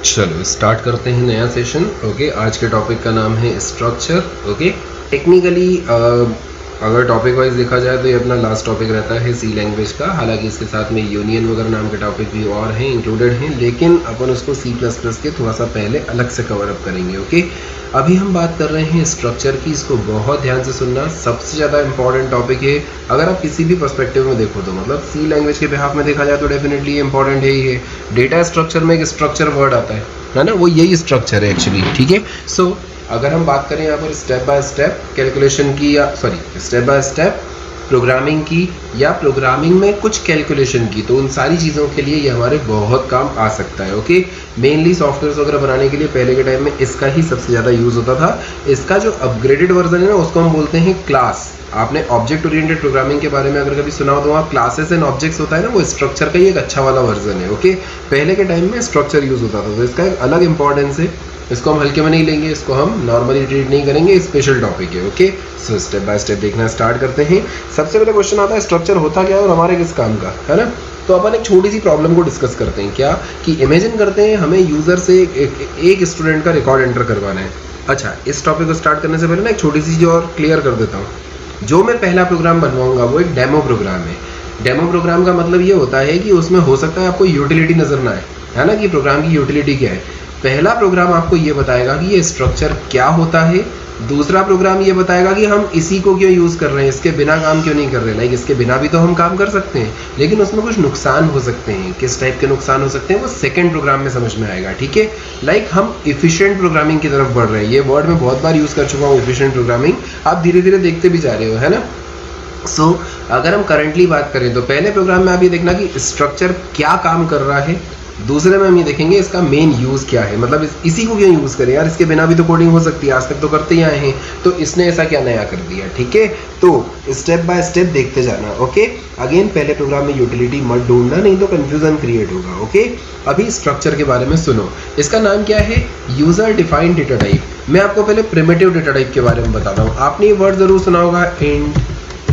चलो स्टार्ट करते हैं नया सेशन। ओके, आज के टॉपिक का नाम है स्ट्रक्चर। ओके, टेक्निकली अगर टॉपिक वाइज देखा जाए तो ये अपना लास्ट टॉपिक रहता है सी लैंग्वेज का। हालांकि इसके साथ में यूनियन वगैरह नाम के टॉपिक भी और हैं, इंक्लूडेड हैं, लेकिन अपन उसको सी प्लस प्लस के थोड़ा सा पहले अलग से कवर अप करेंगे। ओके, अभी हम बात कर रहे हैं स्ट्रक्चर की। इसको बहुत ध्यान से सुनना, सबसे ज़्यादा इंपॉर्टेंट टॉपिक है। अगर आप किसी भी पर्सपेक्टिव में देखो तो मतलब सी लैंग्वेज के बिहाफ में देखा जाए तो डेफिनेटली इंपॉर्टेंट है ही है। डेटा स्ट्रक्चर में एक स्ट्रक्चर वर्ड आता है ना, वो यही स्ट्रक्चर है एक्चुअली। ठीक है, सो अगर हम बात करें यहाँ पर स्टेप बाय स्टेप कैलकुलेशन की, या sorry step by step programming की, या प्रोग्रामिंग में कुछ कैलकुलेशन की, तो उन सारी चीज़ों के लिए ये हमारे बहुत काम आ सकता है। ओके, मेनली सॉफ्टवेयर वगैरह बनाने के लिए पहले के टाइम में इसका ही सबसे ज़्यादा यूज़ होता था। इसका जो अपग्रेडेड वर्जन है ना, उसको हम बोलते हैं क्लास। आपने ऑब्जेक्ट ओरिएंटेड प्रोग्रामिंग के बारे में अगर कभी सुना हो तो वहाँ क्लासेस एंड ऑब्जेक्ट्स होता है ना, वो स्ट्रक्चर का ही एक अच्छा वाला वर्जन है। ओके, पहले के टाइम में स्ट्रक्चर यूज़ होता था, तो इसका एक अलग इंपॉर्टेंस है। इसको हम हल्के में नहीं लेंगे, इसको हम नॉर्मली ट्रीट नहीं करेंगे, स्पेशल टॉपिक है। Okay, so step by step देखना स्टार्ट करते हैं। सबसे पहले क्वेश्चन आता है स्ट्रक्चर होता क्या है और हमारे किस काम का है ना। तो अपन एक छोटी सी प्रॉब्लम को डिस्कस करते हैं। क्या कि इमेजिन करते हैं हमें यूज़र से एक स्टूडेंट का रिकॉर्ड एंटर करवाना है। अच्छा, इस टॉपिक को स्टार्ट करने से पहले ना एक छोटी सी चीज़ और क्लियर कर देता हूँ। जो मैं पहला प्रोग्राम बनवाऊंगा वो एक डेमो प्रोग्राम है। डेमो प्रोग्राम का मतलब ये होता है कि उसमें हो सकता है आपको यूटिलिटी नज़र ना आए, है ना, कि प्रोग्राम की यूटिलिटी क्या है। पहला प्रोग्राम आपको ये बताएगा कि ये स्ट्रक्चर क्या होता है। दूसरा प्रोग्राम ये बताएगा कि हम इसी को क्यों यूज़ कर रहे हैं, इसके बिना काम क्यों नहीं कर रहे। लाइक इसके बिना भी तो हम काम कर सकते हैं, लेकिन उसमें कुछ नुकसान हो सकते हैं। किस टाइप के नुकसान हो सकते हैं वो सेकंड प्रोग्राम में समझ में आएगा। ठीक है, लाइक हम इफिशिएंट प्रोग्रामिंग की तरफ बढ़ रहे हैं। ये वर्ड मैं बहुत बार यूज़ कर चुका हूँ, इफिशिएंट प्रोग्रामिंग। आप धीरे धीरे देखते भी जा रहे हो, है ना। सो अगर हम करंटली बात करें तो पहले प्रोग्राम में आप ये देखना कि स्ट्रक्चर क्या काम कर रहा है। दूसरे में हम ये देखेंगे इसका मेन यूज़ क्या है, मतलब इसी को क्यों यूज़ करें यार, इसके बिना भी तो कोडिंग हो सकती है, आज तक तो करते ही आए हैं, तो इसने ऐसा क्या नया कर दिया। ठीक है, तो स्टेप बाय स्टेप देखते जाना। ओके, अगेन पहले प्रोग्राम में यूटिलिटी मत ढूंढना, नहीं तो कन्फ्यूजन क्रिएट होगा। ओके, अभी स्ट्रक्चर के बारे में सुनो। इसका नाम क्या है, यूज़र डिफाइंड डेटा टाइप। मैं आपको पहले प्रिमिटिव डेटा टाइप के बारे में बताता हूँ। आपने ये वर्ड ज़रूर सुना होगा, इंट,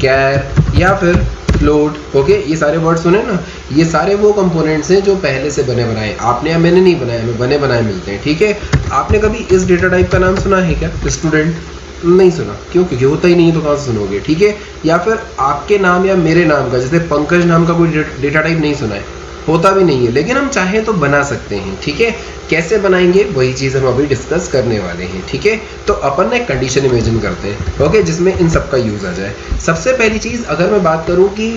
कैर या फिर फ्लोट। ओके, ये सारे वर्ड सुने ना, ये सारे वो कंपोनेंट्स हैं जो पहले से बने बनाए। आपने या मैंने नहीं बनाए, हमें बने बनाए मिलते हैं। ठीक है, आपने कभी इस डेटा टाइप का नाम सुना है क्या, स्टूडेंट? नहीं सुना, क्यों? क्योंकि होता ही नहीं है, तो कहाँ से सुनोगे। ठीक है, या फिर आपके नाम या मेरे नाम का, जैसे पंकज नाम का कोई डेटा टाइप नहीं सुना है, होता भी नहीं है, लेकिन हम चाहें तो बना सकते हैं। ठीक है, कैसे बनाएंगे वही चीज़ हम अभी डिस्कस करने वाले हैं। ठीक है, तो अपन ने एक कंडीशन इमेजिन करते हैं, ओके, जिसमें इन सब का यूज़ आ जाए। सबसे पहली चीज़ अगर मैं बात करूं कि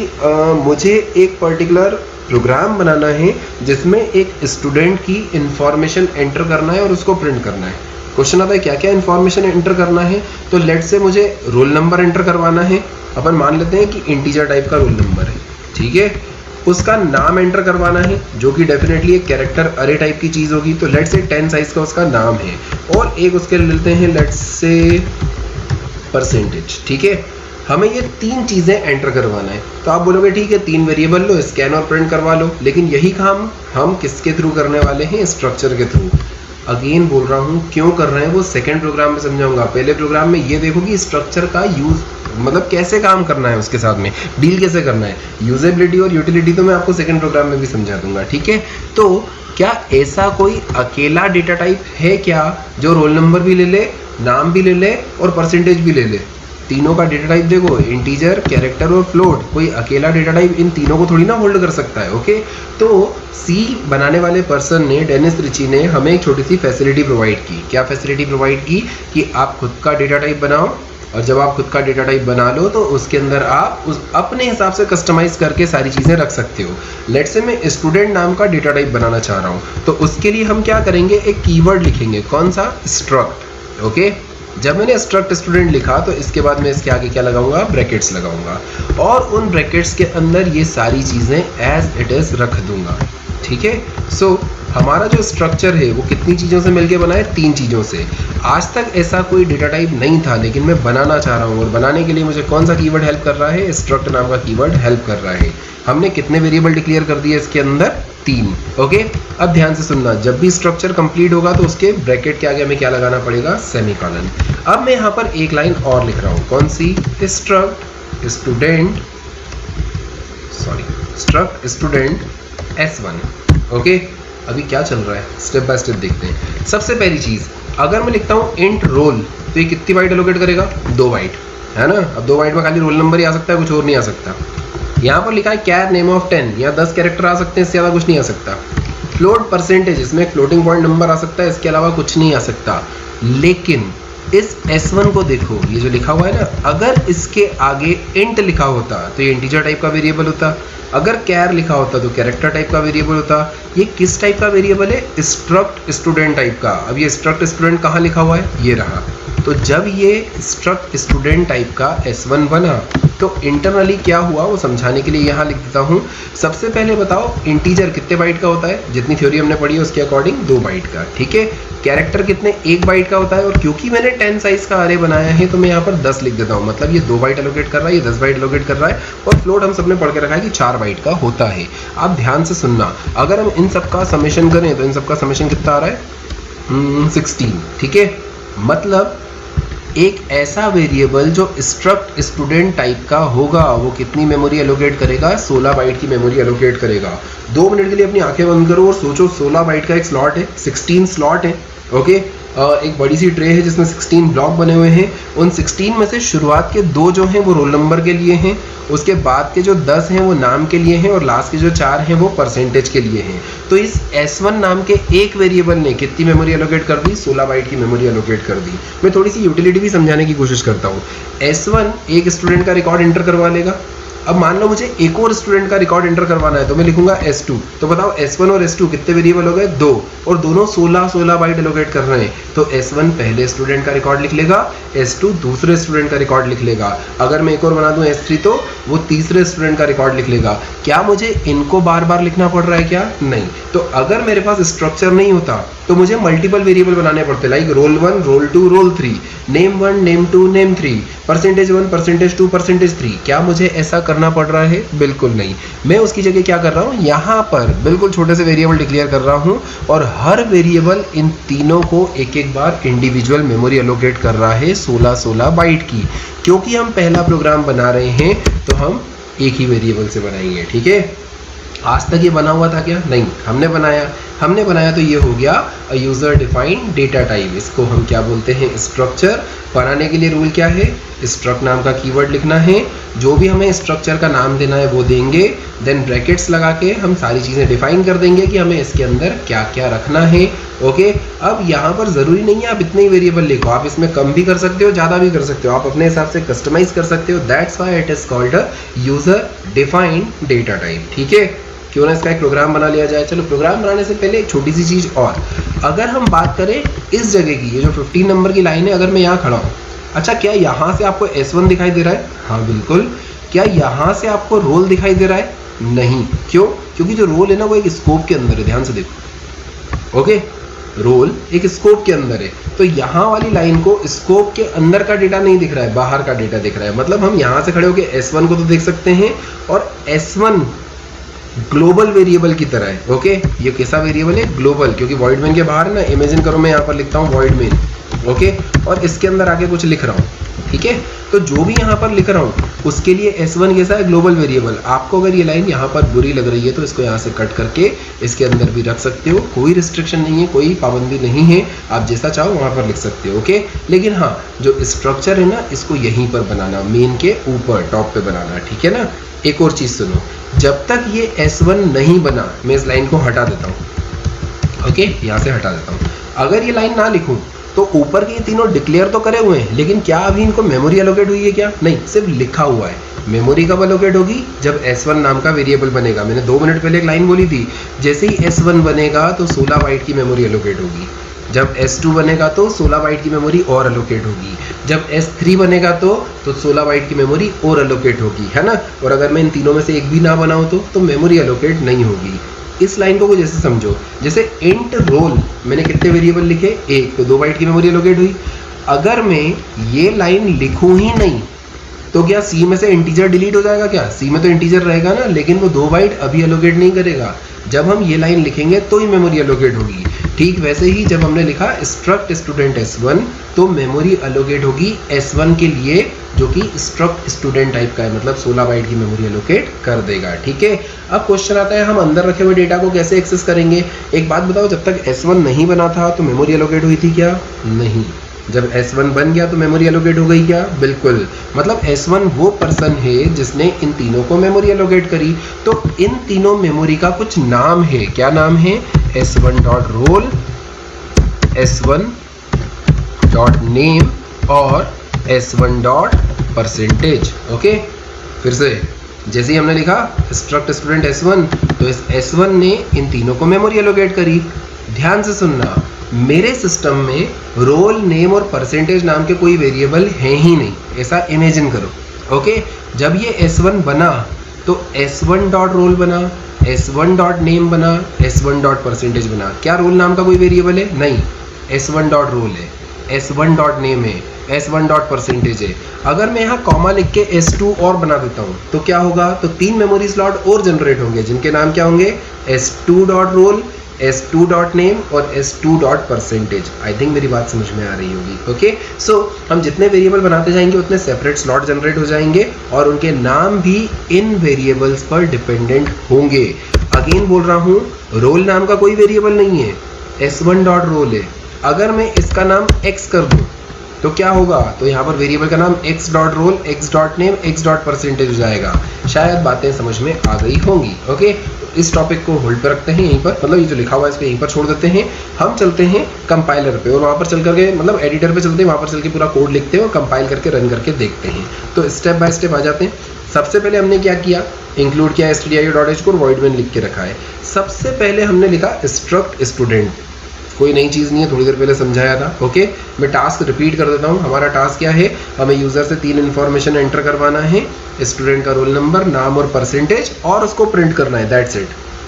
मुझे एक पर्टिकुलर प्रोग्राम बनाना है जिसमें एक स्टूडेंट की इंफॉर्मेशन एंटर करना है और उसको प्रिंट करना है। क्वेश्चन आता है क्या क्या इंफॉर्मेशन एंटर करना है। तो लेट से मुझे रोल नंबर एंटर करवाना है। अपन मान लेते हैं कि इंटीजर टाइप का रोल नंबर है। ठीक है, उसका नाम एंटर करवाना है, जो कि डेफिनेटली एक कैरेक्टर अरे टाइप की चीज़ होगी। तो लेट से 10 साइज का उसका नाम है, और एक उसके लेते हैं लेट से परसेंटेज। ठीक है, हमें ये तीन चीज़ें एंटर करवाना है। तो आप बोलोगे ठीक है, 3 वेरिएबल लो, स्कैन और प्रिंट करवा लो, लेकिन यही काम हम किसके थ्रू करने वाले हैं, स्ट्रक्चर के थ्रू। अगेन बोल रहा हूँ, क्यों कर रहे हैं वो सेकंड प्रोग्राम में समझाऊंगा। पहले प्रोग्राम में ये देखो कि स्ट्रक्चर का यूज़ मतलब कैसे काम करना है, उसके साथ में डील कैसे करना है। यूजेबिलिटी और यूटिलिटी तो मैं आपको सेकंड प्रोग्राम में भी समझा दूंगा। ठीक है, तो क्या ऐसा कोई अकेला डेटा टाइप है क्या जो रोल नंबर भी ले ले, नाम भी ले ले और परसेंटेज भी ले ले? तीनों का डेटा टाइप देखो, इंटीजर, कैरेक्टर और फ्लोट, कोई अकेला डेटा टाइप इन तीनों को थोड़ी ना होल्ड कर सकता है। ओके, तो सी बनाने वाले पर्सन ने, डेनिस रिची ने, हमें एक छोटी सी फैसिलिटी प्रोवाइड की। क्या फैसिलिटी प्रोवाइड की कि आप खुद का डेटा टाइप बनाओ, और जब आप खुद का डेटा टाइप बना लो तो उसके अंदर आप उस अपने हिसाब से कस्टमाइज करके सारी चीज़ें रख सकते हो। लेट से मैं स्टूडेंट नाम का डेटा टाइप बनाना चाह रहा हूँ, तो उसके लिए हम क्या करेंगे, एक कीवर्ड लिखेंगे। कौन सा? स्ट्रक्ट। ओके, जब मैंने स्ट्रक्ट स्टूडेंट लिखा तो इसके बाद मैं इसके आगे क्या लगाऊंगा, ब्रैकेट्स लगाऊंगा, और उन ब्रैकेट्स के अंदर ये सारी चीज़ें एज इट इज़ रख दूंगा। ठीक है, सो हमारा जो स्ट्रक्चर है वो कितनी चीज़ों से मिलके बना है, 3 चीज़ों से। आज तक ऐसा कोई डेटा टाइप नहीं था, लेकिन मैं बनाना चाह रहा हूँ, और बनाने के लिए मुझे कौन सा कीवर्ड हेल्प कर रहा है, स्ट्रक्ट नाम का कीवर्ड हेल्प कर रहा है। हमने कितने वेरिएबल डिक्लेयर कर दिए इसके अंदर, 3। ओके, अब ध्यान से सुनना, जब भी स्ट्रक्चर कंप्लीट होगा तो उसके ब्रैकेट के आगे हमें क्या लगाना पड़ेगा, सेमीकोलन। अब मैं यहाँ पर एक लाइन और लिख रहा हूँ, कौन सी, स्ट्रक्ट स्टूडेंट S1। ओके, अभी क्या चल रहा है स्टेप बाय स्टेप देखते हैं। सबसे पहली चीज़, अगर मैं लिखता हूँ इंट रोल तो ये कितनी बाइट एलोकेट करेगा, 2 बाइट, है ना। अब 2 बाइट में खाली रोल नंबर ही आ सकता है, कुछ और नहीं आ सकता। यहाँ पर लिखा है कैर नेम ऑफ 10, यहाँ 10 कैरेक्टर आ सकते हैं, इससे ज़्यादा कुछ नहीं आ सकता। फ्लोट परसेंटेज, इसमें फ्लोटिंग पॉइंट नंबर आ सकता है, इसके अलावा कुछ नहीं आ सकता। लेकिन इस S1 को देखो, ये जो लिखा हुआ है ना, अगर इसके आगे इंट लिखा होता तो ये इंटीजर टाइप का वेरिएबल होता, अगर कैर लिखा होता तो कैरेक्टर टाइप का वेरिएबल होता। ये किस टाइप का वेरिएबल है, स्ट्रक्ट स्टूडेंट टाइप का। अब ये स्ट्रक्ट स्टूडेंट कहाँ लिखा हुआ है, ये रहा। तो जब ये स्ट्रक्ट स्टूडेंट टाइप का S1 बना तो इंटरनली क्या हुआ वो समझाने के लिए यहाँ लिख देता हूँ। सबसे पहले बताओ इंटीजर कितने बाइट का होता है, जितनी थ्योरी हमने पढ़ी है उसके अकॉर्डिंग 2 बाइट का, ठीक है। कैरेक्टर कितने, 1 बाइट का होता है, और क्योंकि मैंने 10 साइज का अरे बनाया है तो मैं यहाँ पर 10 लिख देता हूँ, मतलब ये 2 बाइट एलोकेट कर रहा है, ये 10 बाइट एलोकेट कर रहा है, और फ्लोट हम सबने पढ़ के रखा है कि 4 बाइट का होता है। आप ध्यान से सुनना, अगर हम इन सब का समेशन करें तो इन सब का समेशन कितना आ रहा है, 16, ठीक है। मतलब एक ऐसा वेरिएबल जो स्ट्रक्ट स्टूडेंट टाइप का होगा वो कितनी मेमोरी एलोकेट करेगा, 16 बाइट की मेमोरी एलोकेट करेगा। 2 मिनट के लिए अपनी आंखें बंद करो और सोचो 16 बाइट का एक स्लॉट है, 16 स्लॉट है, ओके। एक बड़ी सी ट्रे है जिसमें 16 ब्लॉक बने हुए हैं। उन 16 में से शुरुआत के 2 जो हैं वो रोल नंबर के लिए हैं, उसके बाद के जो 10 हैं वो नाम के लिए हैं, और लास्ट के जो 4 हैं वो परसेंटेज के लिए हैं। तो इस S1 नाम के एक वेरिएबल ने कितनी मेमोरी एलोकेट कर दी, 16 बाइट की मेमोरी एलोकेट कर दी। मैं थोड़ी सी यूटिलिटी भी समझाने की कोशिश करता हूँ। S1 एक स्टूडेंट का रिकॉर्ड एंटर करवा लेगा। अब मान लो मुझे एक और स्टूडेंट का रिकॉर्ड एंटर करवाना है तो मैं लिखूंगा S2। तो बताओ S1 और S2 कितने वेरिएबल हो गए, 2, और दोनों 16 बाइट एलोकेट कर रहे हैं। तो S1 पहले स्टूडेंट का रिकॉर्ड लिख लेगा, S2 दूसरे स्टूडेंट का रिकॉर्ड लिख लेगा। अगर मैं एक और बना दूं S3 तो वो तीसरे स्टूडेंट का रिकॉर्ड लिख लेगा। क्या मुझे इनको बार बार लिखना पड़ रहा है क्या, नहीं। तो अगर मेरे पास स्ट्रक्चर नहीं होता तो मुझे मल्टीपल वेरिएबल बनाने पड़ते, like roll 1, roll 2, roll 3, name 1, name 2, name 3, percentage 1, percentage 2, percentage 3। क्या मुझे ऐसा करना पड़ रहा है, बिल्कुल नहीं। मैं उसकी जगह क्या कर रहा हूँ, यहाँ पर बिल्कुल छोटे से वेरिएबल डिक्लेयर कर रहा हूँ, और हर वेरिएबल इन तीनों को एक एक बार इंडिविजुअल मेमोरी एलोकेट कर रहा है 16 बाइट की। क्योंकि हम पहला प्रोग्राम बना रहे हैं तो हम एक ही वेरिएबल से बनाएंगे, ठीक है। आज तक ये बना हुआ था क्या, नहीं, हमने बनाया तो ये हो गया यूज़र डिफाइंड डेटा टाइप। इसको हम क्या बोलते हैं, स्ट्रक्चर। बनाने के लिए रूल क्या है, स्ट्रक्ट नाम का कीवर्ड लिखना है, जो भी हमें स्ट्रक्चर का नाम देना है वो देंगे, देन ब्रैकेट्स लगा के हम सारी चीज़ें डिफाइन कर देंगे कि हमें इसके अंदर क्या क्या रखना है, ओके। अब यहाँ पर ज़रूरी नहीं है आप इतने ही वेरिएबल लिखो, आप इसमें कम भी कर सकते हो, ज़्यादा भी कर सकते हो, आप अपने हिसाब से कस्टमाइज कर सकते हो। That's why it is called a user defined data type, ठीक है। क्यों ना इसका एक प्रोग्राम बना लिया जाए। चलो प्रोग्राम बनाने से पहले एक छोटी सी चीज़ और, अगर हम बात करें इस जगह की, ये जो 15 नंबर की लाइन है, अगर मैं यहाँ खड़ा हूँ, अच्छा क्या यहाँ से आपको S1 दिखाई दे रहा है, हाँ बिल्कुल। क्या यहाँ से आपको रोल दिखाई दे रहा है, नहीं। क्यों, क्योंकि जो रोल है ना वो एक स्कोप के अंदर है, ध्यान से देखो, ओके। रोल एक स्कोप के अंदर है, तो यहाँ वाली लाइन को स्कोप के अंदर का डेटा नहीं दिख रहा है, बाहर का डेटा दिख रहा है। मतलब हम यहाँ से खड़े होकर S1 को तो देख सकते हैं, और S1 ग्लोबल वेरिएबल की तरह है, ओके। ये कैसा वेरिएबल है, ग्लोबल, क्योंकि वॉइड मेन के बाहर है ना। इमेजिन करो मैं यहाँ पर लिखता हूँ वॉइड मेन, ओके, और इसके अंदर आके कुछ लिख रहा हूँ, ठीक है। तो जो भी यहाँ पर लिख रहा हूँ उसके लिए S1 कैसा है, ग्लोबल वेरिएबल। आपको अगर ये लाइन यहाँ पर बुरी लग रही है तो इसको यहाँ से कट करके इसके अंदर भी रख सकते हो, कोई रिस्ट्रिक्शन नहीं है, कोई पाबंदी नहीं है, आप जैसा चाहो वहाँ पर लिख सकते हो, ओके। लेकिन हाँ, जो स्ट्रक्चर है ना इसको यहीं पर बनाना, मेन के ऊपर टॉप पे बनाना, ठीक है ना। एक और चीज़ सुनो, जब तक ये S1 नहीं बना मैं इस लाइन को हटा देता हूँ, ओके, यहाँ से हटा देता हूँ। अगर ये लाइन ना लिखूँ तो ऊपर के ये तीनों डिक्लेयर तो करे हुए हैं, लेकिन क्या अभी इनको मेमोरी एलोकेट हुई है क्या, नहीं, सिर्फ लिखा हुआ है। मेमोरी कब एलोकेट होगी, जब S1 नाम का वेरिएबल बनेगा। मैंने 2 मिनट पहले एक लाइन बोली थी, जैसे ही S1 बनेगा तो 16 बाइट की मेमोरी एलोकेट होगी। जब S2 बनेगा तो 16 बाइट की मेमोरी और एलोकेट होगी। जब S3 बनेगा तो 16 बाइट की मेमोरी और एलोकेट होगी, है ना। और अगर मैं इन तीनों में से एक भी ना बनाऊँ तो मेमोरी एलोकेट नहीं होगी। इस लाइन को जैसे समझो, जैसे इंट रोल मैंने कितने वेरिएबल लिखे, 1, तो 2 बाइट की मेमोरी एलोकेट हुई। अगर मैं ये लाइन लिखूँ ही नहीं तो क्या सी में से इंटीजर डिलीट हो जाएगा क्या, सी में तो इंटीजर रहेगा ना, लेकिन वो 2 बाइट अभी एलोकेट नहीं करेगा। जब हम ये लाइन लिखेंगे तो ही मेमोरी एलोकेट होगी। ठीक वैसे ही जब हमने लिखा स्ट्रक्ट स्टूडेंट S1 तो मेमोरी एलोकेट होगी S1 के लिए, जो कि स्ट्रक्ट स्टूडेंट टाइप का है, मतलब 16 बाइट की मेमोरी एलोकेट कर देगा, ठीक है। अब क्वेश्चन आता है हम अंदर रखे हुए डेटा को कैसे एक्सेस करेंगे। एक बात बताओ, जब तक S1 नहीं बना था तो मेमोरी एलोकेट हुई थी क्या? नहीं। जब S1 बन गया तो मेमोरी एलोकेट हो गई क्या? बिल्कुल। मतलब S1 वो पर्सन है जिसने इन तीनों को मेमोरी एलोकेट करी। तो इन तीनों मेमोरी का कुछ नाम है। क्या नाम है? S1 dot roll, S1 dot name और S1 डॉट परसेंटेज। ओके, फिर से जैसे ही हमने लिखा स्ट्रक्ट स्टूडेंट S1, तो इस S1 ने इन तीनों को मेमोरी एलोकेट करी। ध्यान से सुनना, मेरे सिस्टम में रोल, नेम और परसेंटेज नाम के कोई वेरिएबल हैं ही नहीं, ऐसा इमेजिन करो। ओके, जब ये S1 बना तो S1 डॉट रोल बना, S1 डॉट नेम बना, S1 डॉट परसेंटेज बना। क्या रोल नाम का कोई वेरिएबल है? नहीं, S1 डॉट रोल है, S1 डॉट नेम है, S1 डॉट परसेंटेज है। अगर मैं यहाँ कॉमा लिख के S2 और बना देता हूँ तो क्या होगा? तो 3 मेमोरी स्लॉट और जनरेट होंगे जिनके नाम क्या होंगे? S2 dot roll, S2 dot name और S2 dot percentage. I think मेरी बात समझ में आ रही होगी। ओके, सो हम जितने वेरिएबल बनाते जाएंगे उतने सेपरेट स्लॉट जनरेट हो जाएंगे और उनके नाम भी इन वेरिएबल्स पर डिपेंडेंट होंगे। अगेन बोल रहा हूँ, रोल नाम का कोई वेरिएबल नहीं है, S1 डॉट रोल है। अगर मैं इसका नाम X कर दूँ तो क्या होगा? तो यहाँ पर वेरिएबल का नाम X dot roll, X dot name, X dot percentage हो जाएगा। शायद बातें समझ में आ गई होंगी। ओके, तो इस टॉपिक को होल्ड पर रखते हैं यहीं पर, मतलब ये जो लिखा हुआ है इसको यहीं पर छोड़ देते हैं। हम चलते हैं कंपाइलर पे और वहाँ पर चल करके, मतलब एडिटर पे चलते हैं, वहाँ पर चल के पूरा कोड लिखते हैं और कंपाइल करके रन करके देखते हैं। तो स्टेप बाय स्टेप आ जाते हैं। सबसे पहले हमने क्या किया? इंक्लूड किया stdio.h को वॉइड मेन लिख के रखा है। सबसे पहले हमने लिखा स्ट्रक्ट स्टूडेंट। कोई नई चीज़ नहीं है, थोड़ी देर पहले समझाया था। ओके, मैं टास्क रिपीट कर देता हूँ। हमारा टास्क क्या है? हमें यूज़र से 3 इन्फॉर्मेशन एंटर करवाना है, स्टूडेंट का रोल नंबर, नाम और परसेंटेज, और उसको प्रिंट करना है। That's it.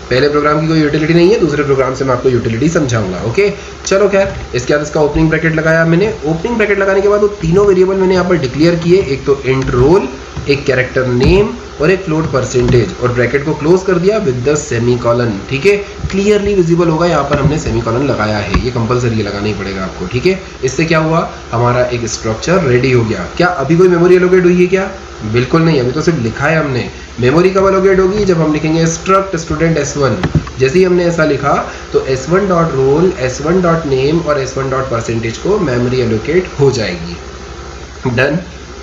पहले प्रोग्राम की कोई यूटिलिटी नहीं है, दूसरे प्रोग्राम से मैं आपको यूटिलिटी समझाऊंगा। ओके, चलो खैर, इसके बाद इसका ओपनिंग ब्रैकेट लगाया मैंने। ओपनिंग ब्रैकेट लगाने के बाद वो तीनों वेरिएबल मैंने यहाँ पर डिक्लेयर किए, एक तो इंट रोल, एक कैरेक्टर नेम और एक फ्लोट परसेंटेज, और ब्रैकेट को क्लोज कर दिया विद द सेमीकोलन। ठीक है, क्लियरली विजिबल होगा यहाँ पर हमने सेमीकोलन लगाया है, ये कंपलसरी लगाना ही पड़ेगा आपको। ठीक है, इससे क्या हुआ? हमारा एक स्ट्रक्चर रेडी हो गया। क्या अभी कोई मेमोरी एलोकेट हुई है क्या? बिल्कुल नहीं, अभी तो सिर्फ लिखा है हमने। मेमोरी कब एलोकेट होगी? जब हम लिखेंगे स्ट्रक्ट स्टूडेंट S1। जैसे ही हमने ऐसा लिखा तो S1 dot roll, S1 dot name और S1 डॉट परसेंटेज को मेमोरी एलोकेट हो जाएगी। डन।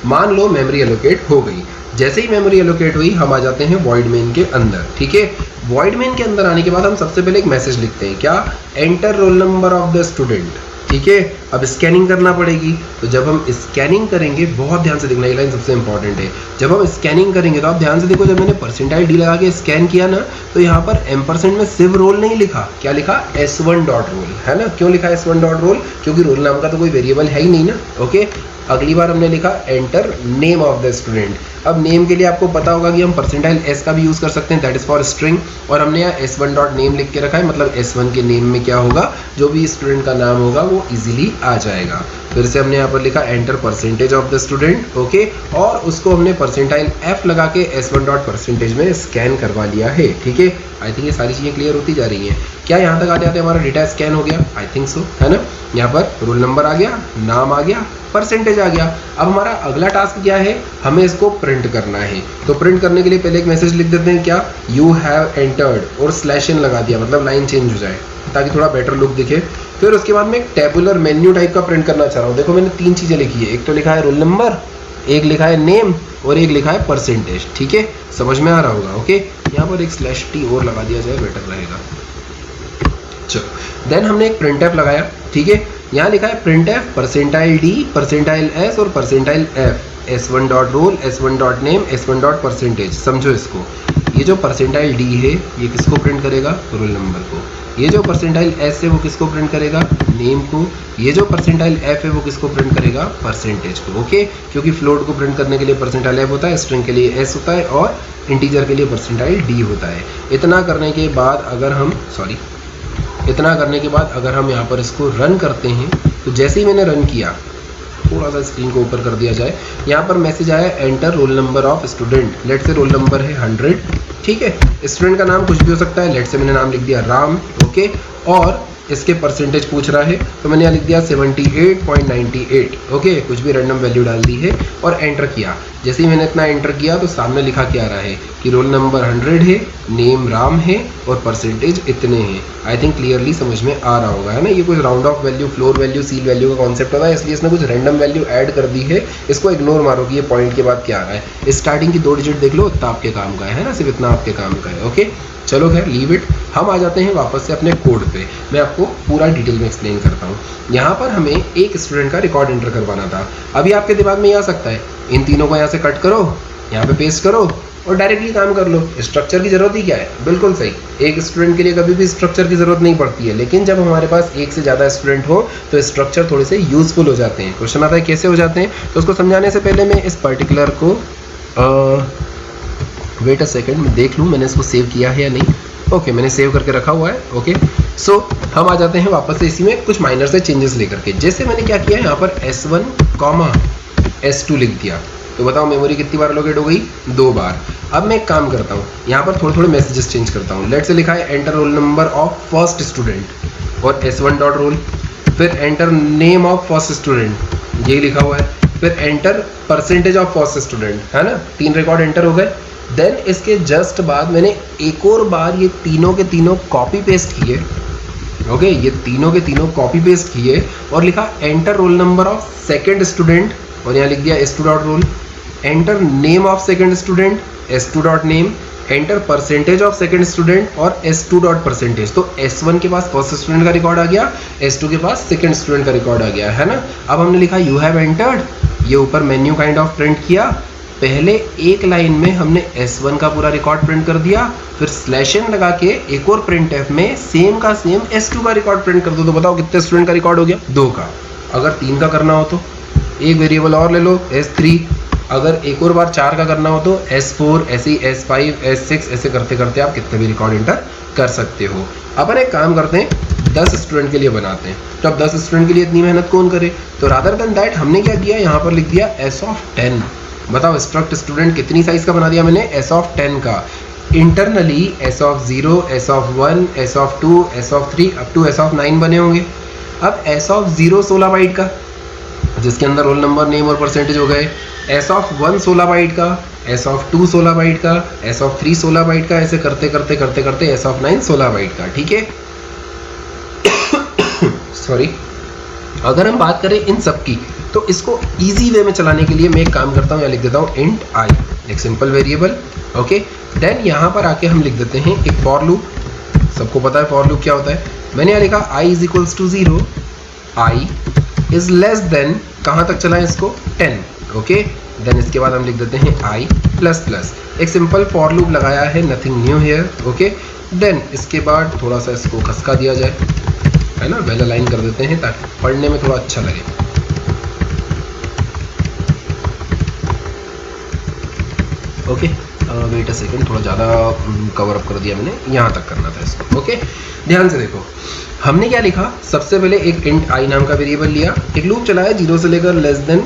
मान लो मेमोरी एलोकेट हो गई। जैसे ही मेमोरी एलोकेट हुई हम आ जाते हैं वॉइड मेन के अंदर। ठीक है, वॉइड मेन के अंदर आने के बाद हम सबसे पहले एक मैसेज लिखते हैं। क्या? Enter roll number of the student. ठीक है, अब स्कैनिंग करना पड़ेगी। तो जब हम स्कैनिंग करेंगे, बहुत ध्यान से देखना, ये लाइन सबसे इंपॉर्टेंट है। जब हम स्कैनिंग करेंगे तो आप ध्यान से देखो, जब मैंने परसेंटाइल डी लगा के स्कैन किया ना, तो यहाँ पर एम्परसेंट में सिर्फ रोल नहीं लिखा। क्या लिखा? S1 डॉट रोल, है ना। क्यों लिखा S1 डॉट रोल? क्योंकि रोल नाम का तो कोई वेरिएबल है ही नहीं ना। ओके, अगली बार हमने लिखा enter name of the student. अब नेम के लिए आपको पता होगा कि हम परसेंटाइल S का भी यूज़ कर सकते हैं, दैट इज़ फॉर स्ट्रिंग, और हमने यहाँ S1 डॉट नेम लिख के रखा है, मतलब S1 के नेम में क्या होगा? जो भी स्टूडेंट का नाम होगा वो इजीली आ जाएगा। फिर से हमने यहाँ पर लिखा enter percentage of the student. Okay, और उसको हमने परसेंटाइल F लगा के S1 डॉट परसेंटेज में स्कैन करवा लिया है। ठीक है, आई थिंक ये सारी चीज़ें क्लियर होती जा रही हैं। क्या यहाँ तक आते आते हमारा डेटा स्कैन हो गया? आई थिंक सो, है ना। यहाँ पर रोल नंबर आ गया, नाम आ गया, परसेंटेज आ गया। अब हमारा अगला टास्क क्या है? हमें इसको प्रिंट करना है। तो प्रिंट करने के लिए पहले एक मैसेज लिख देते हैं। क्या? यू हैव एंटर्ड, और /n लगा दिया, मतलब लाइन चेंज हो जाए ताकि थोड़ा बेटर लुक दिखे। फिर उसके बाद में एक टेबुलर मेन्यू टाइप का प्रिंट करना चाह रहा हूँ। देखो मैंने 3 चीज़ें लिखी है, एक तो लिखा है रोल नंबर, एक लिखा है नेम और एक लिखा है परसेंटेज। ठीक है, समझ में आ रहा होगा। ओके, यहाँ पर एक /t और लगा दिया जाए, बेटर रहेगा। चलो, देन हमने एक printf लगाया। ठीक है, यहाँ लिखा है printf percentile d, percentile s और percentile f, S1 dot roll, S1 dot name, S1 dot percentage. समझो इसको, ये जो परसेंटाइल d है ये किसको प्रिंट करेगा? रोल नंबर को। ये जो परसेंटाइल s है वो किसको प्रिंट करेगा? नेम को। ये जो परसेंटाइल f है वो किसको प्रिंट करेगा? परसेंटेज को। ओके, क्योंकि फ्लोट को प्रिंट करने के लिए परसेंटाइल f होता है, स्ट्रिंग के लिए s होता है और इंटीजर के लिए परसेंटाइल d होता है। इतना करने के बाद अगर हम यहाँ पर इसको रन करते हैं, तो जैसे ही मैंने रन किया, थोड़ा सा स्क्रीन को ऊपर कर दिया जाए, यहाँ पर मैसेज आया enter roll number of student. Let say roll number है 100। ठीक है, स्टूडेंट का नाम कुछ भी हो सकता है, लेट से मैंने नाम लिख दिया राम। ओके, और इसके परसेंटेज पूछ रहा है, तो मैंने यहाँ लिख दिया 78.98। ओके, कुछ भी रैंडम वैल्यू डाल दी है और एंटर किया। जैसे ही मैंने इतना एंटर किया तो सामने लिखा क्या आ रहा है कि रोल नंबर 100 है, नेम राम है और परसेंटेज इतने हैं। आई थिंक क्लियरली समझ में आ रहा होगा, है ना। ये कुछ round of value, floor value, seal value का कॉन्सेप्ट होता है, इसलिए इसने कुछ रैंडम वैल्यू ऐड कर दी है। इसको इग्नोर मारो कि ये पॉइंट के बाद क्या आ रहा है। स्टार्टिंग की 2 डिजिट देख लो, इतना आपके काम का है ना, सिर्फ इतना आपके काम का है। ओके, चलो खैर लीव इट। हम आ जाते हैं वापस से अपने कोड पे। मैं आपको पूरा डिटेल में एक्सप्लेन करता हूँ। यहाँ पर हमें एक स्टूडेंट का रिकॉर्ड एंटर करवाना था। अभी आपके दिमाग में ये आ सकता है, इन तीनों को यहाँ से कट करो, यहाँ पे पेस्ट करो और डायरेक्टली काम कर लो। स्ट्रक्चर की जरूरत ही क्या है? बिल्कुल सही, एक स्टूडेंट के लिए कभी भी स्ट्रक्चर की जरूरत नहीं पड़ती है, लेकिन जब हमारे पास एक से ज़्यादा स्टूडेंट हो तो स्ट्रक्चर थोड़े से यूजफुल हो जाते हैं। क्वेश्चन आता है कैसे हो जाते हैं, तो उसको समझाने से पहले मैं इस पर्टिकुलर को वेट अ सेकेंड, मैं देख लूँ मैंने इसको सेव किया है या नहीं। ओके, मैंने सेव करके रखा हुआ है। ओके, सो हम आ जाते हैं वापस से इसी में कुछ माइनर से चेंजेस लेकर के। जैसे मैंने क्या किया, यहाँ पर S1, S2 लिख दिया, तो बताओ मेमोरी कितनी बार एलोकेट हो गई? 2 बार। अब मैं एक काम करता हूँ, यहाँ पर थोड़े थोड़े मैसेजेस चेंज करता हूँ। लेट से लिखा है enter roll number of first student और S1 डॉट रोल, फिर enter name of first student, यही लिखा हुआ है, फिर enter percentage of first student, है ना। 3 रिकॉर्ड एंटर हो गए। देन इसके जस्ट बाद मैंने एक और बार ये तीनों के तीनों कॉपी पेस्ट किए। ओके, ये तीनों के तीनों कॉपी पेस्ट किए और लिखा enter roll number of second student और यहाँ लिख दिया S2 dot roll, enter name of second student S2 dot name, enter percentage of second student और S2 डॉट परसेंटेज। तो S1 के पास फर्स्ट स्टूडेंट का रिकॉर्ड आ गया, S2 के पास सेकेंड स्टूडेंट का रिकॉर्ड आ गया, है ना। अब हमने लिखा यू हैव एंटर्ड, ये ऊपर मेन्यू काइंड ऑफ प्रिंट किया। पहले एक लाइन में हमने S1 का पूरा रिकॉर्ड प्रिंट कर दिया, फिर /n लगा के एक और प्रिंटफ में सेम का सेम S2 का रिकॉर्ड प्रिंट कर दो। तो बताओ कितने स्टूडेंट का रिकॉर्ड हो गया? 2 का। अगर 3 का करना हो तो एक वेरिएबल और ले लो S3, अगर एक और बार 4 का करना हो तो S4, ऐसे S5, S6, ऐसे करते करते आप कितने भी रिकॉर्ड एंटर कर सकते हो। अपन एक काम करते हैं, 10 स्टूडेंट के लिए बनाते हैं। तो अब 10 स्टूडेंट के लिए इतनी मेहनत कौन करे, तो रादर देन दैट हमने क्या किया, यहाँ पर लिख दिया S of 10। बताओ स्ट्रक्ट स्टूडेंट कितनी साइज का बना दिया मैंने? S of 10 का। Internally S of 0, S of 1, S of 2, S of 3 up to S of 9 बने होंगे। अब S of 0 16 बाइट का, जिसके अंदर रोल नंबर, नेम और परसेंटेज हो गए। S of 1 16 बाइट का, S of 2 16 बाइट का, S of 3 16 बाइट का, ऐसे करते करते करते करते S of 9 16 बाइट का। ठीक है, सॉरी। अगर हम बात करें इन सब की, तो इसको इजी वे में चलाने के लिए मैं एक काम करता हूँ, यहाँ लिख देता हूँ इंट i, एक सिंपल वेरिएबल। ओके, देन यहाँ पर आके हम लिख देते हैं एक फॉर लूप। सबको पता है फॉर लूप क्या होता है। मैंने यहाँ लिखा i is equals to 0, i is less than, कहाँ तक चलाएं इसको? 10। ओके, देन इसके बाद हम लिख देते हैं i प्लस प्लस, एक सिंपल फॉर लूप लगाया है, nothing new here. Okay, then इसके बाद थोड़ा सा इसको खसका दिया जाए, है ना, वेल अलाइन कर देते हैं ताकि पढ़ने में थोड़ा अच्छा लगे। ओके, वेट अ सेकेंड, थोड़ा ज़्यादा कवर अप कर दिया मैंने, यहाँ तक करना था इसको। ओके, ध्यान से देखो, हमने क्या लिखा, सबसे पहले एक इंट i नाम का वेरिएबल लिया, एक लूप चलाया 0 से लेकर लेस देन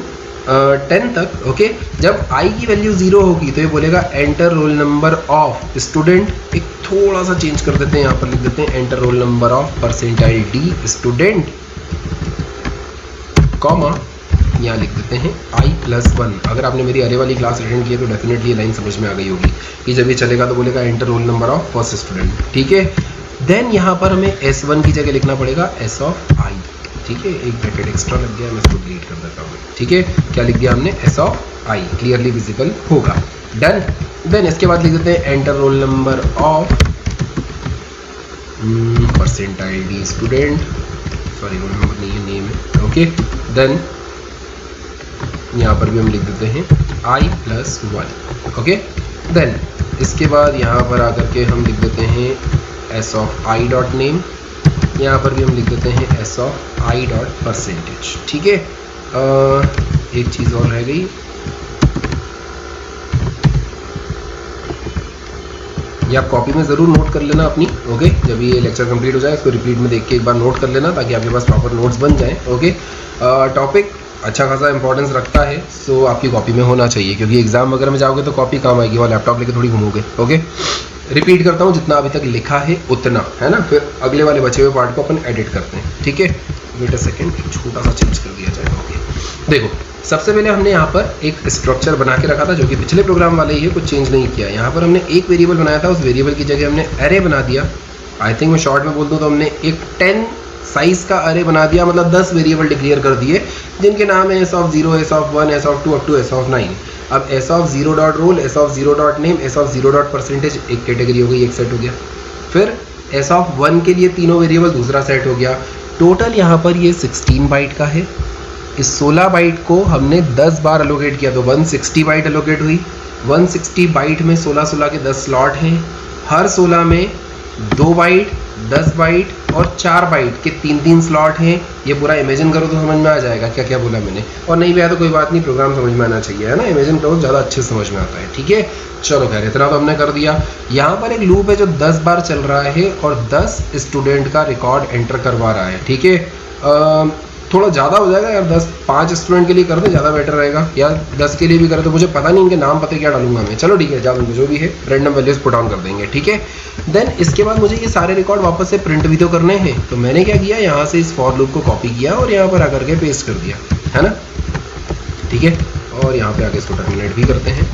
10 तक। ओके, जब i की वैल्यू 0 होगी तो ये बोलेगा enter roll number of student. एक थोड़ा सा चेंज कर देते हैं, यहाँ पर लिख देते हैं enter roll number of percentile d student, comma यहाँ लिख देते हैं i प्लस 1। अगर आपने मेरी अरे वाली क्लास अटेंड की है तो डेफिनेटली ये लाइन समझ में आ गई होगी कि जब ये चलेगा तो बोलेगा enter roll number of first student. ठीक है, देन यहाँ पर हमें S1 की जगह लिखना पड़ेगा S of i। ठीक है, एक ब्रैकेट एक्स्ट्रा लग गया, मैं इसको डिलीट कर देता हूँ। ठीक है, क्या लिख दिया हमने? S of i, clearly visible होगा। डन। देन इसके बाद लिख देते हैं enter roll number of percentile d student, sorry roll number नहीं है, नेम है। ओके, देन यहाँ पर भी हम लिख देते हैं i प्लस 1। ओके, देन इसके बाद यहाँ पर आकर के हम लिख देते हैं S of i dot name, यहाँ पर भी हम लिख देते हैं S of i dot percentage. ठीक है, एक चीज़ और रह गई, ये आप कॉपी में ज़रूर नोट कर लेना अपनी। ओके, जब ये लेक्चर कंप्लीट हो जाए इसको रिपीट में देख के एक बार नोट कर लेना ताकि आपके पास प्रॉपर नोट्स बन जाएं। ओके, टॉपिक अच्छा खासा इंपॉर्टेंस रखता है, सो आपकी कॉपी में होना चाहिए, क्योंकि एग्जाम वगैरह में जाओगे तो कॉपी काम आएगी और लैपटॉप लेके थोड़ी घूमोगे। ओके, रिपीट करता हूँ, जितना अभी तक लिखा है उतना, है ना, फिर अगले वाले बचे हुए पार्ट को अपन एडिट करते हैं, ठीक है। वेट अ सेकेंड, छोटा सा चेंज कर दिया जाएगा। ओके, देखो सबसे पहले हमने यहाँ पर एक स्ट्रक्चर बना के रखा था, जो कि पिछले प्रोग्राम वाले ही है, कुछ चेंज नहीं किया। यहाँ पर हमने एक वेरिएबल बनाया था, उस वेरिएबल की जगह हमने एरे बना दिया। आई थिंक मैं शॉर्ट में बोल दूँ तो हमने एक 10 साइज का अरे बना दिया, मतलब 10 वेरिएबल डिक्लेयर कर दिए, जिनके नाम है s(0), s(1), s(2) up to s(9). अब s(0) dot roll, s(0) dot name, s(0) dot percentage एक कैटेगरी हो गई, एक सेट हो गया। फिर s(1) के लिए तीनों वेरिएबल दूसरा सेट हो गया। टोटल यहाँ पर ये 16 बाइट का है। इस 16 बाइट को हमने 10 बार एलोकेट किया तो 160 बाइट एलोकेट हुई। 160 बाइट में 16 के 10 स्लॉट हैं। हर 16 में 2 बाइट, 10 बाइट और 4 बाइट के 3-3 स्लॉट हैं। ये पूरा इमेजिन करो तो समझ में आ जाएगा क्या क्या बोला मैंने, और नहीं भी आया तो कोई बात नहीं, प्रोग्राम समझ में आना चाहिए, है ना। इमेजिन करो, ज़्यादा अच्छे से समझ में आता है, ठीक है। चलो खैर, इतना तो हमने कर दिया। यहाँ पर एक लूप है जो 10 बार चल रहा है और 10 स्टूडेंट का रिकॉर्ड एंटर करवा रहा है, ठीक है। थोड़ा ज़्यादा हो जाएगा यार, 5 स्टूडेंट के लिए कर दे, ज़्यादा बेटर रहेगा, या 10 के लिए भी करें तो मुझे पता नहीं इनके नाम पते क्या डालूंगा मैं। चलो ठीक है, ज़्यादा जो भी है रैंडम वैल्यूज पुट ऑन कर देंगे, ठीक है। देन इसके बाद मुझे ये सारे रिकॉर्ड वापस से प्रिंट भी तो करने हैं, तो मैंने क्या किया, यहाँ से इस फॉर लूप को कॉपी किया और यहाँ पर आकर के पेस्ट कर दिया, है ना, ठीक है। और यहाँ पे आके इसको टर्मिनेट भी करते हैं,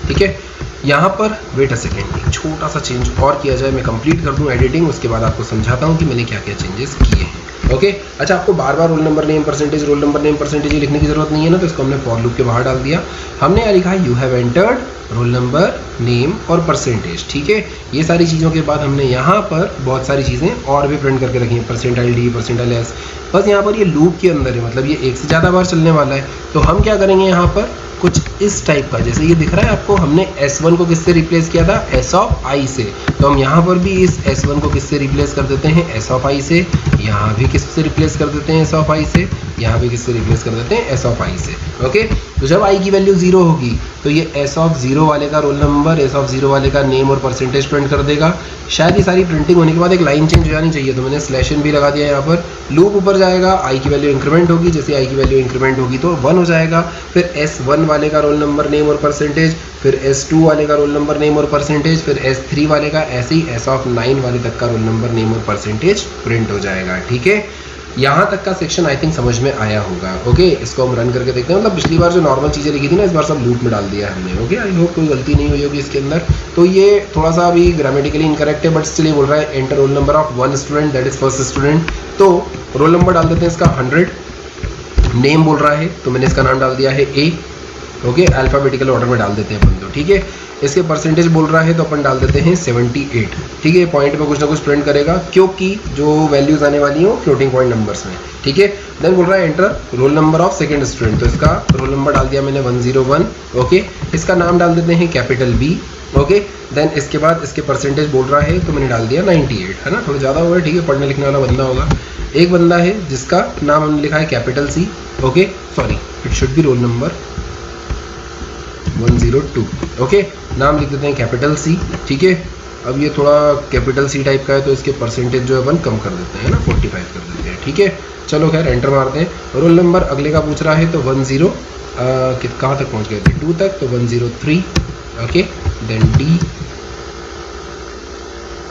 ठीक है। यहाँ पर वेट अ सेकेंड, एक छोटा सा चेंज और किया जाए, मैं कंप्लीट कर दूँ एडिटिंग, उसके बाद आपको समझाता हूँ कि मैंने क्या क्या चेंजेस किए हैं। ओके, अच्छा, आपको बार बार roll number name percentage, roll number name percentage ये लिखने की जरूरत नहीं है ना, तो इसको हमने फॉर लूप के बाहर डाल दिया। हमने यहाँ लिखा you have entered role number name और परसेंटेज, ठीक है। ये सारी चीज़ों के बाद हमने यहाँ पर बहुत सारी चीज़ें और भी प्रिंट करके रखी हैं, परसेंटाइल डी, परसेंटाइल एस। बस यहाँ पर ये लूप के अंदर है, मतलब ये एक से ज़्यादा बार चलने वाला है। तो हम क्या करेंगे यहाँ पर कुछ इस टाइप का, जैसे ये दिख रहा है आपको, हमने S1 को किससे रिप्लेस किया था, S ऑफ I से। तो हम यहाँ पर भी इस S1 को किससे रिप्लेस कर देते हैं, S ऑफ I से। यहाँ भी किससे रिप्लेस कर देते हैं, S ऑफ I से। यहाँ भी किससे रिप्लेस कर देते हैं, S ऑफ I से। ओके, तो जब I की वैल्यू 0 होगी तो ये S ऑफ 0 वाले का रोल नंबर, S ऑफ 0 वाले का नेम और परसेंटेज प्रिंट कर देगा। शायद ये सारी प्रिंटिंग होने के बाद एक लाइन चेंज हो जानी चाहिए, तो मैंने स्लैशन भी लगा दिया यहाँ पर। लूप ऊपर जाएगा, I की वैल्यू इंक्रीमेंट होगी, जैसे I की वैल्यू इंक्रीमेंट होगी तो 1 हो जाएगा। फिर S1 वाले का रोल नंबर नेम और परसेंटेज, फिर S2 वाले का रोल नंबर नेम और परसेंटेज, फिर S3 वाले का, ऐसे ही S ऑफ 9 वाले तक का रोल नंबर नेम और परसेंटेज प्रिंट हो जाएगा, ठीक है। यहाँ तक का सेक्शन आई थिंक समझ में आया होगा। ओके, इसको हम रन करके देखते हैं। मतलब पिछली बार जो नॉर्मल चीज़ें लिखी थी ना, इस बार सब लूप में डाल दिया हमने। ओके, आई होप कोई गलती नहीं हुई होगी इसके अंदर। तो ये थोड़ा सा अभी ग्रामेटिकली इनकरेक्ट है, बट स्टिल ये बोल रहा है enter roll number of 1 student, that is first student. तो रोल नंबर डाल देते हैं इसका 100, नेम बोल रहा है तो मैंने इसका नाम डाल दिया है A। ओके, अल्फ़ाबेटिकल ऑर्डर में डाल देते हैं अपन तो, ठीक है। इसके परसेंटेज बोल रहा है तो अपन डाल देते हैं 78, ठीक है। पॉइंट में कुछ ना कुछ प्रिंट करेगा, क्योंकि जो वैल्यूज आने वाली हैं वो फ्लोटिंग पॉइंट नंबर्स में, ठीक है। देन बोल रहा है enter roll number of second student, तो इसका रोल नंबर डाल दिया मैंने 101। ओके, इसका नाम डाल देते हैं कैपिटल B। ओके, देन इसके बाद इसके परसेंटेज बोल रहा है तो मैंने डाल दिया 98, है ना, थोड़ा ज़्यादा होगा, ठीक है। पढ़ने लिखने वाला बंदा होगा। एक बंदा है जिसका नाम हमने लिखा है capital C। Okay, sorry, it should be roll number 102। Okay, नाम लिख देते हैं कैपिटल C, ठीक है। अब ये थोड़ा कैपिटल C टाइप का है तो इसके परसेंटेज जो है अपन कम कर देते हैं ना, 45 कर देते हैं, ठीक है। चलो खैर, एंटर मारते हैं। रोल नंबर अगले का पूछ रहा है तो 10 कहाँ तक पहुँच गए थे, 2 तक, तो 103। Okay, then D।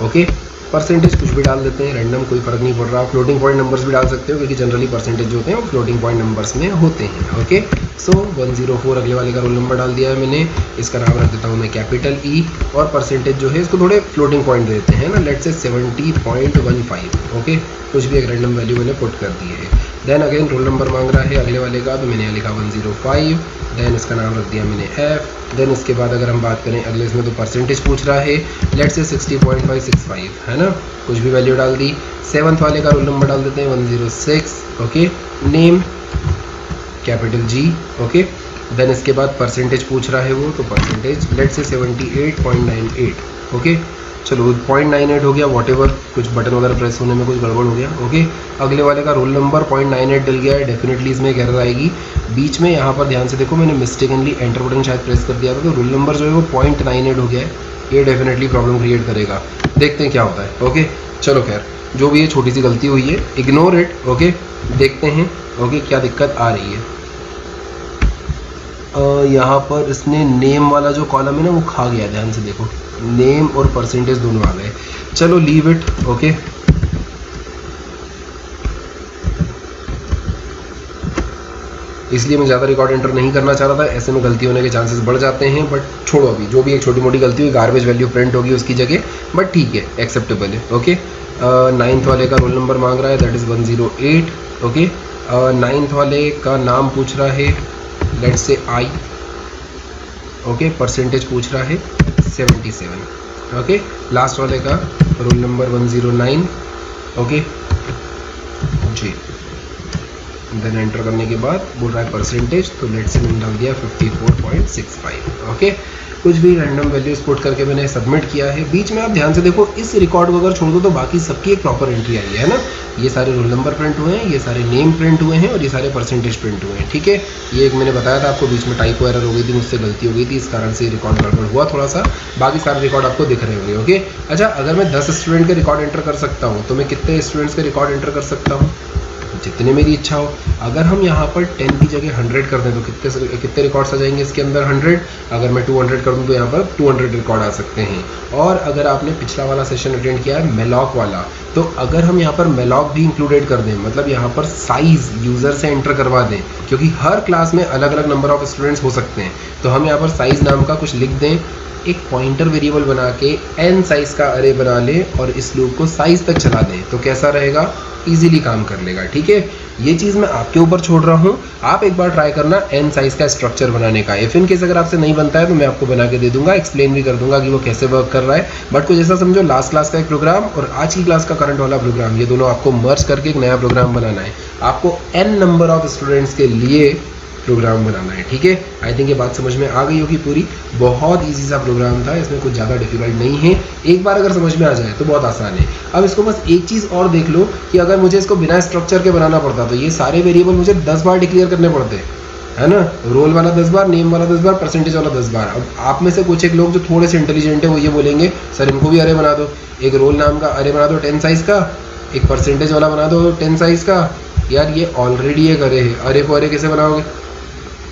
Okay, percentage कुछ भी डाल देते हैं, रैंडम, कोई फर्क नहीं पड़ रहा। फ्लोटिंग पॉइंट नंबर्स भी डाल सकते हो, क्योंकि जनरली परसेंटेज जो होते हैं वो फ्लोटिंग पॉइंट नंबर्स में होते हैं। ओके, सो 104 अगले वाले का रोल नंबर डाल दिया है मैंने। इसका नाम रख देता हूँ मैं कैपिटल E, और परसेंटेज जो है इसको थोड़े फ्लोटिंग पॉइंट देते हैं ना, लेट्स से 70.15। ओके, कुछ भी एक रैंडम वैल्यू मैंने पुट कर दी है। देन अगेन रोल नंबर मांग रहा है अगले वाले का, तो मैंने यहाँ लिखा 105। देन इसका नाम रख दिया मैंने F। देन इसके बाद अगर हम बात करें अगले इसमें, तो परसेंटेज पूछ रहा है, लेट्स से 60.565, है ना, कुछ भी वैल्यू डाल दी। 7th वाले का रोल नंबर डाल देते हैं 106। Okay, name capital G। Okay, then इसके बाद परसेंटेज पूछ रहा है वो, तो परसेंटेज लेट्स से 78.98। ओके, चलो 0.98 हो गया, वॉट एवर, कुछ बटन वगैरह प्रेस होने में कुछ गड़बड़ हो गया। ओके, अगले वाले का रोल नंबर 0.98 डल गया है, डेफिनेटली इसमें एक एरर आएगी। बीच में यहाँ पर ध्यान से देखो, मैंने मिस्टेकनली एंटर बटन शायद प्रेस कर दिया था, तो रोल नंबर जो है वो 0.98 हो गया है। ये डेफिनेटली प्रॉब्लम क्रिएट करेगा, देखते हैं क्या होता है। ओके, चलो खैर जो भी ये छोटी सी गलती हुई है, इग्नोर इट। ओके, देखते हैं ओके क्या दिक्कत आ रही है। यहाँ पर इसने नेम वाला जो कॉलम है ना वो खा गया, ध्यान से देखो, नेम और परसेंटेज दोनों आ गए। चलो लीव इट। ओके, इसलिए मैं ज़्यादा रिकॉर्ड एंटर नहीं करना चाह रहा था, ऐसे में गलती होने के चांसेस बढ़ जाते हैं। बट छोड़ो, अभी जो भी एक छोटी मोटी गलती हुई, गार्बेज वैल्यू प्रिंट होगी उसकी जगह, बट ठीक है, एक्सेप्टेबल है। ओके, 9th वाले का रोल नंबर मांग रहा है, दैट इज़ 108। ओके, 9th वाले का नाम पूछ रहा है, let's say I. Okay, percentage पूछ रहा है 77। ओके, लास्ट वाले का रोल नंबर 109। ओके जी, देन एंटर करने के बाद बोल रहा है परसेंटेज, तो लेट्स से मैंने डाल दिया 54.65। ओके, कुछ भी रैंडम वैल्यूज पुट करके मैंने सबमिट किया है। बीच में आप ध्यान से देखो, इस रिकॉर्ड को अगर छोड़ दो तो बाकी सबकी एक प्रॉपर एंट्री आई है ना। ये सारे रोल नंबर प्रिंट हुए हैं, ये सारे नेम प्रिंट हुए हैं और ये सारे परसेंटेज प्रिंट हुए हैं। ठीक है, ये एक मैंने बताया था आपको, बीच में टाइपो एरर हो गई थी, मुझसे गलती हो गई थी, इस कारण से रिकॉर्ड गड़बड़ हुआ थोड़ा सा। बाकी सारे रिकॉर्ड आपको दिख रहे होंगे। ओके, अच्छा, अगर मैं 10 स्टूडेंट के रिकॉर्ड एंटर कर सकता हूँ तो मैं कितने स्टूडेंट्स के रिकॉर्ड एंटर कर सकता हूँ? जितने मेरी इच्छा हो। अगर हम यहाँ पर 10 की जगह 100 कर दें तो कितने रिकॉर्ड्स आ जाएंगे इसके अंदर? 100। अगर मैं 200 कर दूँ तो यहाँ पर 200 रिकॉर्ड आ सकते हैं। और अगर आपने पिछला वाला सेशन अटेंड किया है मेलॉक वाला, तो अगर हम यहाँ पर मेलॉक भी इंक्लूडेड कर दें, मतलब यहाँ पर साइज़ यूज़र से एंटर करवा दें, क्योंकि हर क्लास में अलग अलग नंबर ऑफ स्टूडेंट्स हो सकते हैं, तो हम यहाँ पर साइज़ नाम का कुछ लिख दें, एक पॉइंटर वेरिएबल बना के n साइज़ का अरे बना लें और इस लूप को साइज़ तक चला दें, तो कैसा रहेगा? इजीली काम कर लेगा। ठीक है, ये चीज़ मैं आपके ऊपर छोड़ रहा हूँ, आप एक बार ट्राई करना n साइज़ का स्ट्रक्चर बनाने का। इफ़ इन केस अगर आपसे नहीं बनता है तो मैं आपको बना के दे दूंगा, एक्सप्लेन भी कर दूंगा कि वो कैसे वर्क कर रहा है। बट कुछ ऐसा समझो, लास्ट क्लास का एक प्रोग्राम और आज की क्लास का करंट वाला प्रोग्राम, ये दोनों आपको मर्ज करके एक नया प्रोग्राम बनाना है। आपको n नंबर ऑफ स्टूडेंट्स के लिए प्रोग्राम बनाना है। ठीक है, आई थिंक ये बात समझ में आ गई होगी पूरी। बहुत इजी सा प्रोग्राम था, इसमें कुछ ज़्यादा डिफिकल्ट नहीं है, एक बार अगर समझ में आ जाए तो बहुत आसान है। अब इसको बस एक चीज़ और देख लो कि अगर मुझे इसको बिना स्ट्रक्चर के बनाना पड़ता तो ये सारे वेरिएबल मुझे 10 बार डिक्लेयर करने पड़ते, है ना। रोल वाला 10 बार, नेम वाला 10 बार, परसेंटेज वाला 10 बार। अब आप में से कुछ एक लोग जो थोड़े से इंटेलिजेंट है वो ये बोलेंगे, सर इनको भी अरे बना दो, एक रोल नाम का अरे बना दो 10 साइज़ का, एक परसेंटेज वाला बना दो 10 साइज़ का। यार ये ऑलरेडी एक अरे है, अरे को अरे कैसे बनाओगे?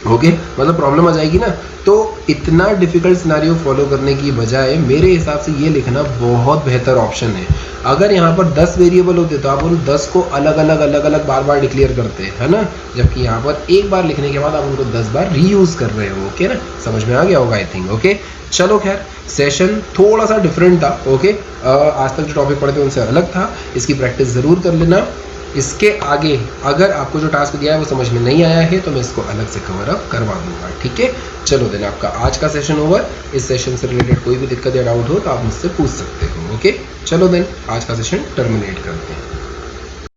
ओके, मतलब प्रॉब्लम आ जाएगी ना। तो इतना डिफिकल्ट सिनारियो फॉलो करने की बजाय मेरे हिसाब से ये लिखना बहुत बेहतर ऑप्शन है। अगर यहाँ पर 10 वेरिएबल होते तो आप उन 10 को अलग अलग बार बार डिक्लेयर करते, है ना, जबकि यहाँ पर एक बार लिखने के बाद आप उनको 10 बार रीयूज़ कर रहे हो। ओके ना, समझ में आ गया होगा आई थिंक। ओके, चलो खैर, सेशन थोड़ा सा डिफरेंट था। ओके, आज तक जो टॉपिक पढ़े थे उनसे अलग था, इसकी प्रैक्टिस ज़रूर कर लेना। इसके आगे अगर आपको जो टास्क दिया है वो समझ में नहीं आया है तो मैं इसको अलग से कवर अप करवा दूंगा। ठीक है, चलो देन आपका आज का सेशन ओवर। इस सेशन से रिलेटेड कोई भी दिक्कत या डाउट हो तो आप मुझसे पूछ सकते हो। ओके, चलो देन आज का सेशन टर्मिनेट करते हैं।